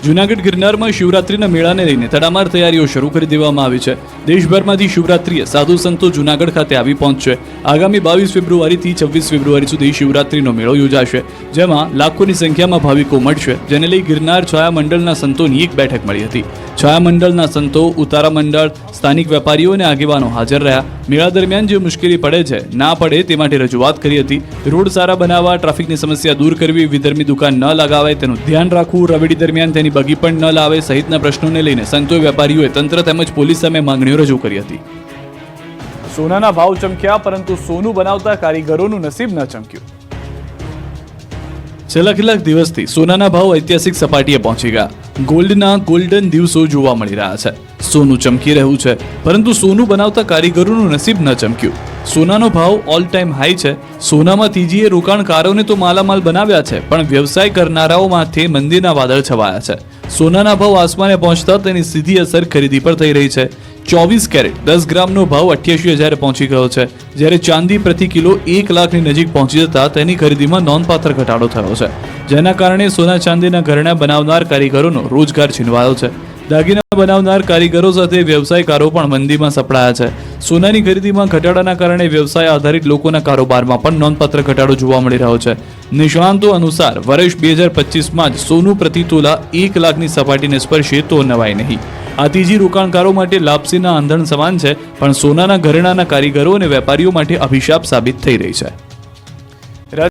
જૂનાગઢ ગિરનારમાં શિવરાત્રીના મેળાને લઈને તડામાર તૈયારીઓ શરૂ કરી દેવામાં આવી છે. દેશભરમાંથી શિવરાત્રીએ સાધુ સંતો જૂનાગઢ ખાતે આવી પહોંચશે. આગામી 22 ફેબ્રુઆરીથી 26 ફેબ્રુઆરી સુધી શિવરાત્રીનો મેળો યોજાશે, જેમાં લાખોની સંખ્યામાં ભાવિકો મળશે, જેને લઈ ગિરનાર છાયા મંડળના સંતોની એક બેઠક મળી હતી. છાયા મંડળના સંતો, ઉતારા મંડળ, સ્થાનિક વેપારીઓ અને આગેવાનો હાજર રહ્યા. મેળા દરમિયાન જે મુશ્કેલી પડે છે ના પડે તે માટે રજૂઆત કરી હતી. રોડ સારા બનાવવા, ટ્રાફિકની સમસ્યા દૂર કરવી, વિધર્મી દુકાન ન લગાવાય તેનું ધ્યાન રાખવું, રવેડી દરમિયાન તેની બગી પણ ન લાવે સહિતના પ્રશ્નોને લઈને સંતો વેપારીઓએ તંત્ર તેમજ પોલીસ સામે માંગણીઓ રજૂ કરી હતી. સોનાના ભાવ ચમક્યા, પરંતુ સોનું બનાવતા કારીગરોનું નસીબ ન ચમક્યું. છેલ્લા કેટલાક દિવસથી સોનાના ભાવ ઐતિહાસિક સપાટીએ પહોંચી ગયા. ગોલ્ડના ગોલ્ડન દિવસો જોવા મળી રહ્યા છે. સોનું ચમકી રહ્યું છે, પરંતુ સોનું બનાવતા કારીગરોનું નસીબ ન ચમક્યું. સોનાનો ભાવ ઓલ ટાઈમ હાઈ છે. સોનામાં તેજીએ રોકાણકારોને તો માલામાલ બનાવ્યા છે, પણ વ્યવસાય કરનારાઓ માથે મંદીના વાદળ છવાયા છે. સોનાના ભાવ આસમાને પહોંચતા તેની સીધી અસર ખરીદી પર થઈ રહી છે. 24 કેરેટ 10 ગ્રામનો ભાવ 88,000 પહોંચી ગયો છે, જ્યારે ચાંદી પ્રતિ કિલો 1 લાખની નજીક પહોંચી જતા તેની ખરીદીમાં નોંધપાત્ર ઘટાડો થયો છે, જેના કારણે સોના ચાંદીના ઘરેણાં બનાવનાર કારીગરોનો રોજગાર છીનવાયો છે. દાગીના બનાવનાર કારીગરો સાથે વ્યવસાયકારો પણ મંદીમાં સપડાયા છે. સોનાની ખરીદીમાં ઘટાડાના કારણે વ્યવસાય આધારિત લોકોના કારોબારમાં પણ નોંધપાત્ર ઘટાડો જોવા મળી રહ્યો છે. નિષ્ણાંતો અનુસાર વર્ષ 2025માં જ સોનું પ્રતિ તોલા 1 લાખની સપાટીને સ્પર્શે તો નવાય નહીં. આ તેજી રોકાણકારો માટે લાપસીના આંધણ સમાન છે, પણ સોનાના ઘરેણાના કારીગરો અને વેપારીઓ માટે અભિશાપ સાબિત થઈ રહી છે.